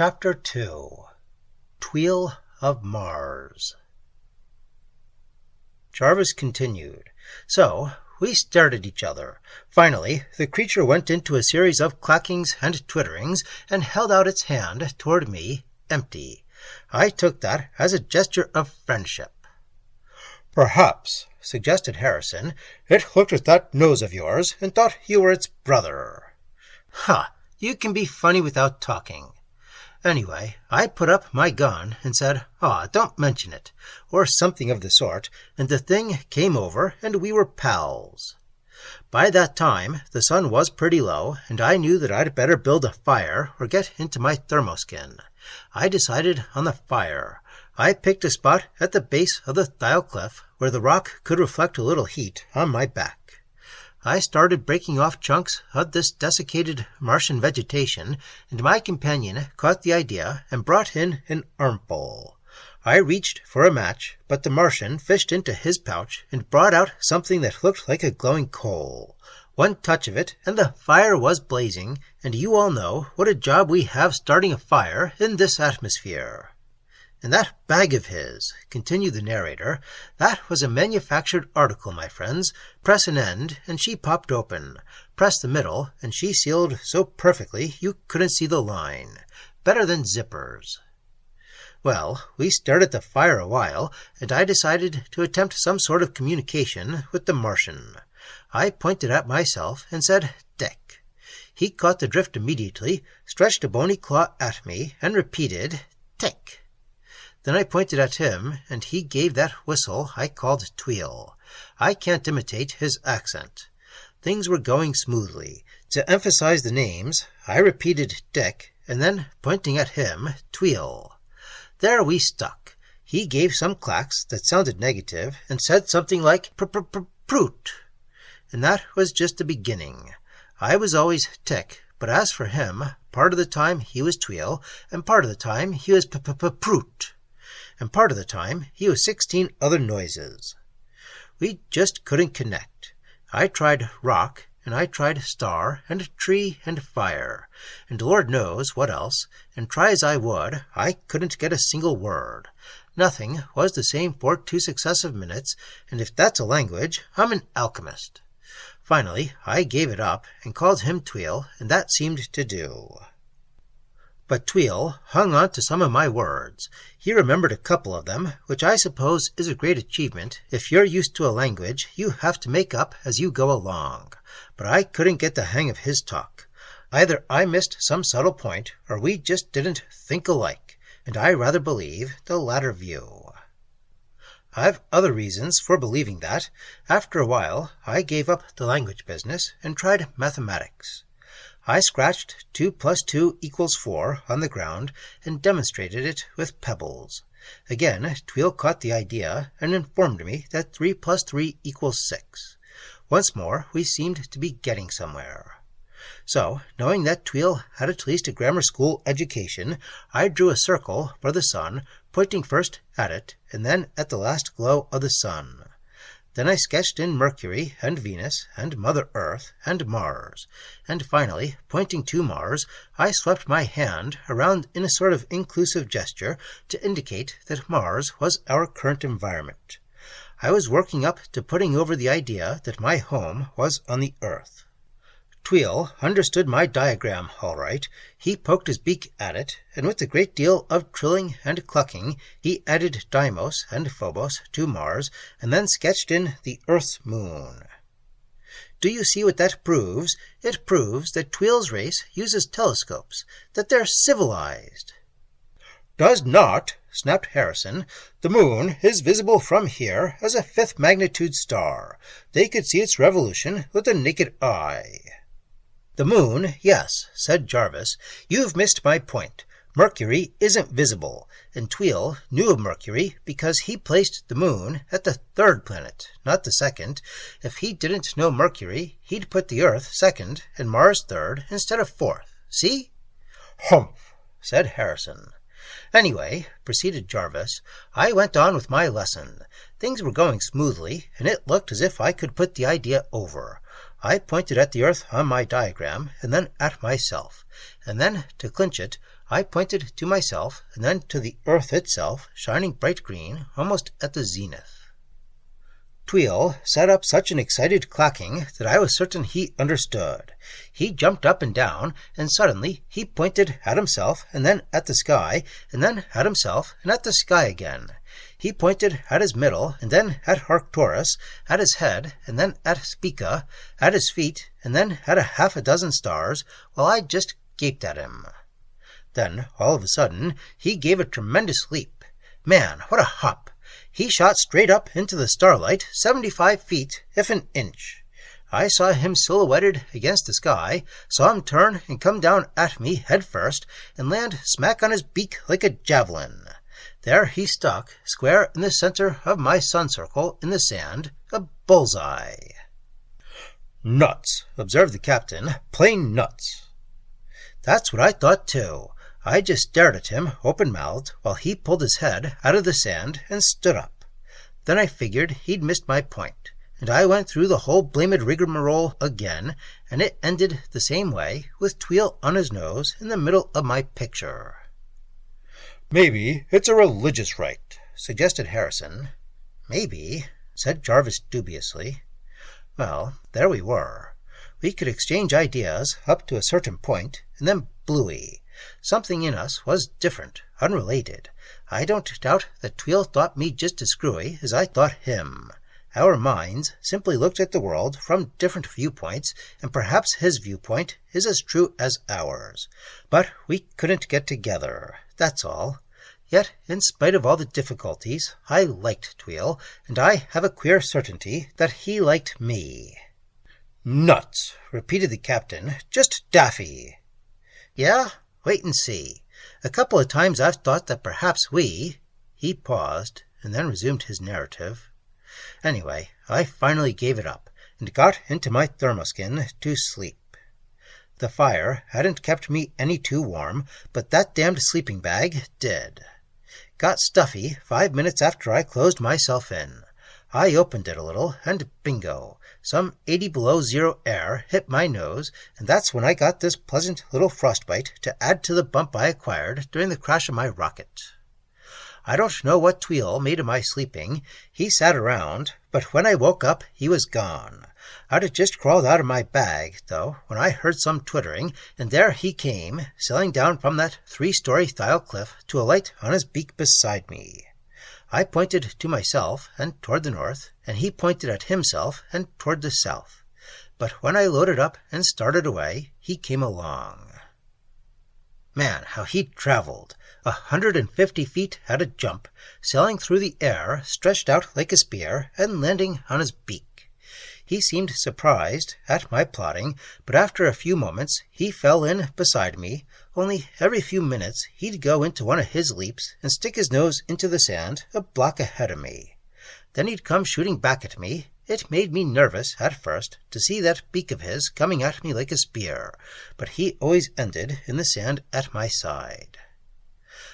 Chapter 2 Tweel of Mars. Jarvis continued. So, we stared at each other. Finally, the creature went into a series of clackings and twitterings and held out its hand toward me, empty. I took that as a gesture of friendship. "Perhaps," suggested Harrison, "it looked at that nose of yours and thought you were its brother." "Ha! You can be funny without talking." Anyway, I put up my gun and said, don't mention it, or something of the sort, and the thing came over and we were pals. By that time, the sun was pretty low, and I knew that I'd better build a fire or get into my thermoskin. I decided on the fire. I picked a spot at the base of the Thiel cliff where the rock could reflect a little heat on my back. I started breaking off chunks of this desiccated Martian vegetation, and my companion caught the idea and brought in an armful. I reached for a match, but the Martian fished into his pouch and brought out something that looked like a glowing coal. One touch of it, and the fire was blazing, and you all know what a job we have starting a fire in this atmosphere. "And that bag of his," continued the narrator, "that was a manufactured article, my friends. Press an end, and she popped open. Press the middle, and she sealed so perfectly you couldn't see the line. Better than zippers." Well, we stared at the fire a while, and I decided to attempt some sort of communication with the Martian. I pointed at myself and said, "Dick." He caught the drift immediately, stretched a bony claw at me, and repeated, "Tick." Then I pointed at him, and he gave that whistle I called Tweel. I can't imitate his accent. Things were going smoothly. To emphasize the names, I repeated Dick, and then, pointing at him, Tweel. There we stuck. He gave some clacks that sounded negative, and said something like "Proot." And that was just the beginning. I was always Tick, but as for him, part of the time he was Tweel, and part of the time he was Proot. And part of the time he was 16 other noises. We just couldn't connect. I tried rock, and I tried star, and tree, and fire, and Lord knows what else, and try as I would, I couldn't get a single word. Nothing was the same for 2 successive minutes, and if that's a language, I'm an alchemist. Finally, I gave it up, and called him Tweel, and that seemed to do. But Tweel hung on to some of my words. He remembered a couple of them, which I suppose is a great achievement. If you're used to a language, you have to make up as you go along. But I couldn't get the hang of his talk. Either I missed some subtle point, or we just didn't think alike, and I rather believe the latter view. I've other reasons for believing that. After a while, I gave up the language business and tried mathematics. I scratched 2 + 2 = 4 on the ground and demonstrated it with pebbles. Again, Tweel caught the idea and informed me that 3 + 3 = 6. Once more, we seemed to be getting somewhere. So, knowing that Tweel had at least a grammar school education, I drew a circle for the sun, pointing first at it and then at the last glow of the sun. Then I sketched in Mercury and Venus and Mother Earth and Mars, and finally, pointing to Mars, I swept my hand around in a sort of inclusive gesture to indicate that Mars was our current environment. I was working up to putting over the idea that my home was on the Earth. Tweel understood my diagram all right. He poked his beak at it, and with a great deal of trilling and clucking, he added Deimos and Phobos to Mars, and then sketched in the Earth's moon. Do you see what that proves? It proves that Tweel's race uses telescopes, that they're civilized. "Does not," snapped Harrison. "The moon is visible from here as a 5th magnitude star. They could see its revolution with the naked eye." "The moon, yes," said Jarvis. "You've missed my point. Mercury isn't visible, and Tweel knew of Mercury because he placed the moon at the 3rd planet, not the 2nd. If he didn't know Mercury, he'd put the Earth 2nd and Mars 3rd instead of 4th. See?" "Humph," said Harrison. "Anyway," proceeded Jarvis, "I went on with my lesson. Things were going smoothly, and it looked as if I could put the idea over. I pointed at the Earth on my diagram, and then at myself. And then, to clinch it, I pointed to myself, and then to the Earth itself, shining bright green, almost at the zenith. Tweel set up such an excited clacking that I was certain he understood. He jumped up and down, and suddenly he pointed at himself, and then at the sky, and then at himself, and at the sky again. He pointed at his middle, and then at Arcturus, at his head, and then at Spica, at his feet, and then at half a dozen stars, while I just gaped at him. Then, all of a sudden, he gave a tremendous leap. Man, what a hop! He shot straight up into the starlight, 75 feet, if an inch. I saw him silhouetted against the sky, saw him turn and come down at me head first, and land smack on his beak like a javelin. There he stuck, square in the center of my sun circle in the sand, a bullseye. "Nuts," observed the captain, "plain nuts." That's what I thought too. I just stared at him, open-mouthed, while he pulled his head out of the sand and stood up. Then I figured he'd missed my point, and I went through the whole blamed rigmarole again, and it ended the same way, with Tweel on his nose in the middle of my picture. "Maybe it's a religious rite," suggested Harrison. "Maybe," said Jarvis dubiously. Well, there we were. We could exchange ideas up to a certain point, and then bluey. Something in us was different, unrelated. I don't doubt that Tweel thought me just as screwy as I thought him. Our minds simply looked at the world from different viewpoints, and perhaps his viewpoint is as true as ours. But we couldn't get together, that's all. Yet, in spite of all the difficulties, I liked Tweel, and I have a queer certainty that he liked me. "Nuts," repeated the captain. "Just daffy." "Yeah? Wait and see. A couple of times I've thought that perhaps we—" He paused, and then resumed his narrative. Anyway, I finally gave it up, and got into my thermoskin to sleep. The fire hadn't kept me any too warm, but that damned sleeping bag did. Got stuffy 5 minutes after I closed myself in. I opened it a little, and bingo, some 80 below zero air hit my nose, and that's when I got this pleasant little frostbite to add to the bump I acquired during the crash of my rocket. I don't know what Tweel made of my sleeping. He sat around, but when I woke up, he was gone. I'd have just crawled out of my bag, though, when I heard some twittering, and there he came, sailing down from that 3-story tile cliff to alight on his beak beside me. I pointed to myself and toward the north, and he pointed at himself and toward the south. But when I loaded up and started away, he came along. Man, how he traveled! 150 feet at a jump, sailing through the air, stretched out like a spear, and landing on his beak. He seemed surprised at my plotting, but after a few moments he fell in beside me, only every few minutes he'd go into one of his leaps and stick his nose into the sand a block ahead of me. Then he'd come shooting back at me. It made me nervous at first to see that beak of his coming at me like a spear, but he always ended in the sand at my side.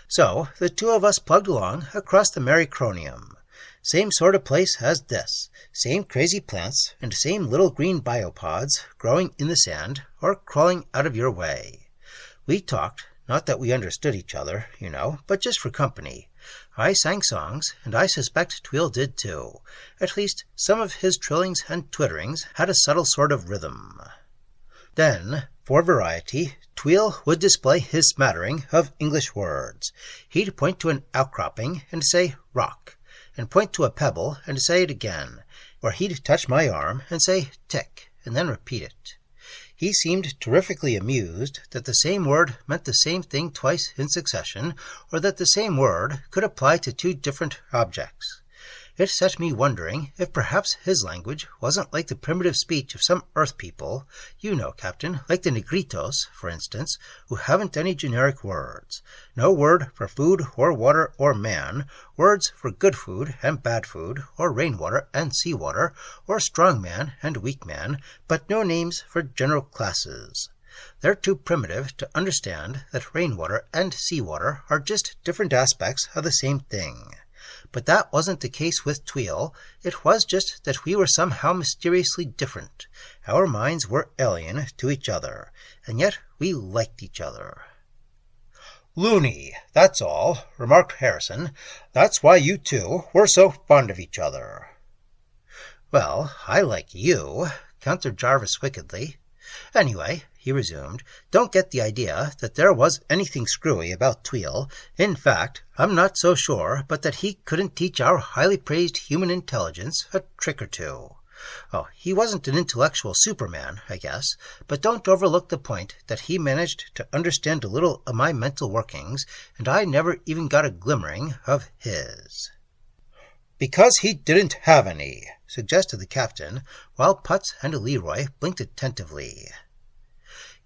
So the two of us plugged along across the Maricronium. Same sort of place as this, same crazy plants, and same little green biopods growing in the sand or crawling out of your way. We talked, not that we understood each other, but just for company. I sang songs, and I suspect Tweel did too. At least some of his trillings and twitterings had a subtle sort of rhythm. Then, for variety, Tweel would display his smattering of English words. He'd point to an outcropping and say, "rock," and point to a pebble and say it again, or he'd touch my arm and say, "tick," and then repeat it. He seemed terrifically amused that the same word meant the same thing twice in succession, or that the same word could apply to two different objects. It set me wondering if perhaps his language wasn't like the primitive speech of some Earth people, Captain, like the Negritos, for instance, who haven't any generic words. No word for food or water or man, words for good food and bad food, or rainwater and seawater, or strong man and weak man, but no names for general classes. They're too primitive to understand that rainwater and seawater are just different aspects of the same thing. But that wasn't the case with Tweel. It was just that we were somehow mysteriously different. Our minds were alien to each other, and yet we liked each other. "Loony, that's all," remarked Harrison. "That's why you two were so fond of each other." "Well, I like you," countered Jarvis wickedly. "Anyway," he resumed, "don't get the idea that there was anything screwy about Tweel. In fact, I'm not so sure but that he couldn't teach our highly praised human intelligence a trick or two. Oh, he wasn't an intellectual superman, I guess, but don't overlook the point that he managed to understand a little of my mental workings, and I never even got a glimmering of his." "Because he didn't have any," suggested the captain, while Putz and Leroy blinked attentively.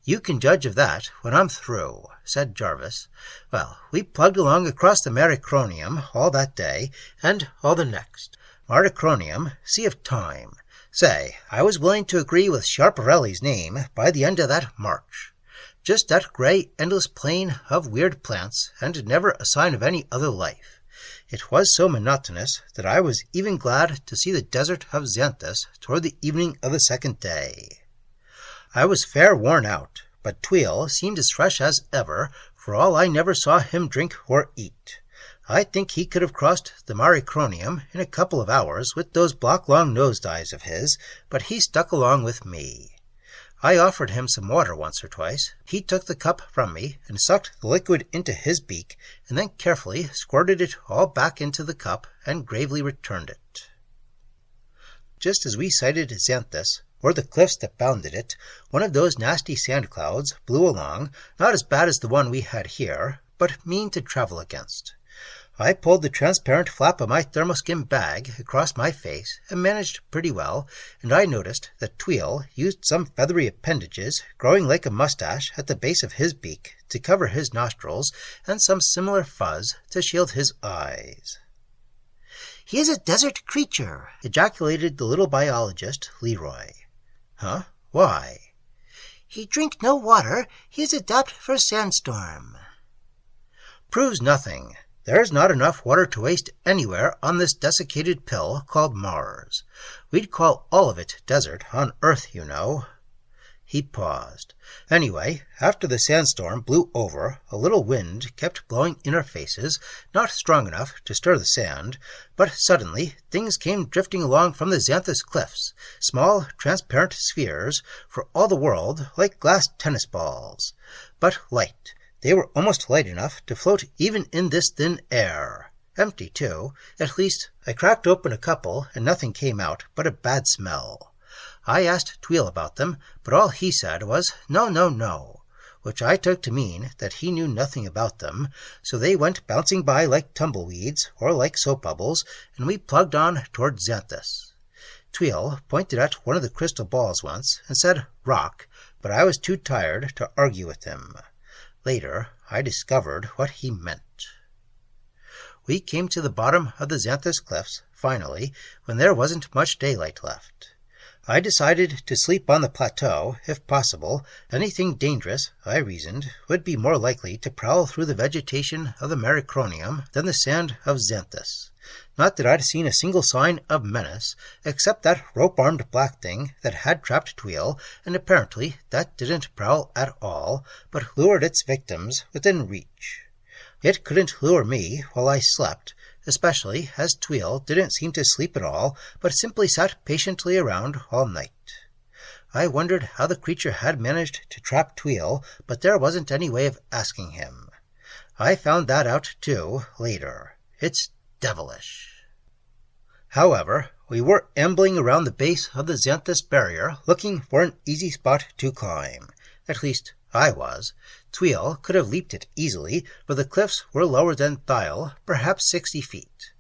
"You can judge of that when I'm through," said Jarvis. "Well, we plugged along across the Maricronium all that day, and all the next. Maricronium, Sea of Time. Say, I was willing to agree with Schiaparelli's name by the end of that march. Just that gray, endless plain of weird plants, and never a sign of any other life. It was so monotonous that I was even glad to see the desert of Xanthus toward the evening of the second day. I was fair worn out, but Tweel seemed as fresh as ever, for all I never saw him drink or eat. I think he could have crossed the Maricronium in a couple of hours with those block-long nosedives of his, but he stuck along with me. I offered him some water once or twice. He took the cup from me and sucked the liquid into his beak, and then carefully squirted it all back into the cup and gravely returned it. Just as we sighted Xanthus, or the cliffs that bounded it, one of those nasty sand clouds blew along, not as bad as the one we had here, but mean to travel against. I pulled the transparent flap of my thermoskin bag across my face and managed pretty well, and I noticed that Tweel used some feathery appendages growing like a mustache at the base of his beak to cover his nostrils, and some similar fuzz to shield his eyes. "He is a desert creature," ejaculated the little biologist, Leroy. "Huh? Why?" "He drink no water. He is adapt for sandstorm." "Proves nothing. There's not enough water to waste anywhere on this desiccated pill called Mars. We'd call all of it desert on Earth, you know." He paused. "Anyway, after the sandstorm blew over, a little wind kept blowing in our faces, not strong enough to stir the sand, but suddenly things came drifting along from the Xanthus cliffs, small, transparent spheres, for all the world like glass tennis balls, but light. They were almost light enough to float even in this thin air. Empty, too. At least, I cracked open a couple, and nothing came out but a bad smell. I asked Tweel about them, but all he said was, 'No, no, no,' which I took to mean that he knew nothing about them, so they went bouncing by like tumbleweeds or like soap bubbles, and we plugged on toward Xanthus. Tweel pointed at one of the crystal balls once and said, 'Rock,' but I was too tired to argue with him. Later, I discovered what he meant. We came to the bottom of the Xanthus cliffs, finally, when there wasn't much daylight left. I decided to sleep on the plateau, if possible. Anything dangerous, I reasoned, would be more likely to prowl through the vegetation of the Maricronium than the sand of Xanthus. Not that I'd seen a single sign of menace, except that rope-armed black thing that had trapped Tweel, and apparently that didn't prowl at all, but lured its victims within reach. It couldn't lure me while I slept, especially as Tweel didn't seem to sleep at all, but simply sat patiently around all night. I wondered how the creature had managed to trap Tweel, but there wasn't any way of asking him. I found that out, too, later. It's devilish. However, we were ambling around the base of the Xanthus barrier, looking for an easy spot to climb. At least, I was. Tweel could have leaped it easily, for the cliffs were lower than Thiel, perhaps 60 feet.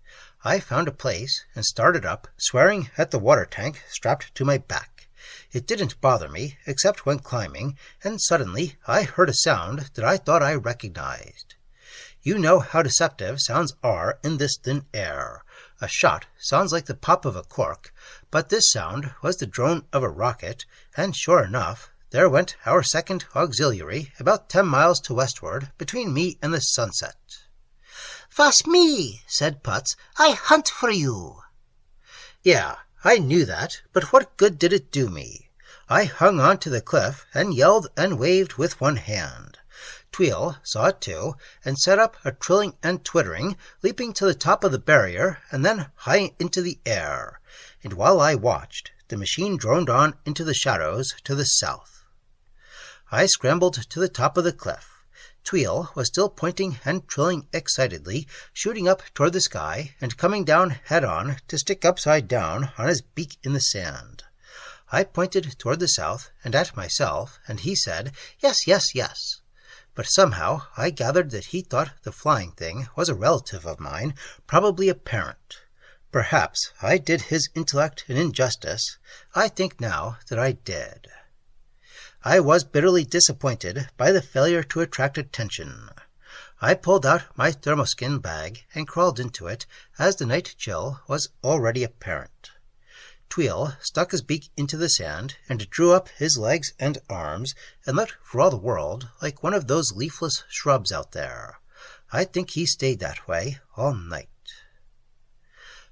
I found a place and started up, swearing at the water tank strapped to my back. It didn't bother me, except when climbing, and suddenly I heard a sound that I thought I recognized. You know how deceptive sounds are in this thin air. A shot sounds like the pop of a cork, but this sound was the drone of a rocket, and sure enough, there went our second auxiliary about 10 miles to westward between me and the sunset. "'Twas me," said Putz. "I hunt for you." Yeah, I knew that, but what good did it do me? I hung on to the cliff and yelled and waved with one hand. Tweel saw it too, and set up a trilling and twittering, leaping to the top of the barrier and then high into the air. And while I watched, the machine droned on into the shadows to the south. I scrambled to the top of the cliff. Tweel was still pointing and trilling excitedly, shooting up toward the sky and coming down head-on to stick upside down on his beak in the sand. I pointed toward the south and at myself, and he said, "Yes, yes, yes." But somehow I gathered that he thought the flying thing was a relative of mine, probably a parent. Perhaps I did his intellect an injustice. I think now that I did. I was bitterly disappointed by the failure to attract attention. I pulled out my thermoskin bag and crawled into it, as the night chill was already apparent. Tweel stuck his beak into the sand and drew up his legs and arms and looked for all the world like one of those leafless shrubs out there. I think he stayed that way all night.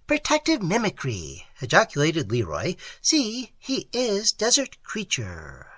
"Protective mimicry," ejaculated Leroy. "See, he is desert creature."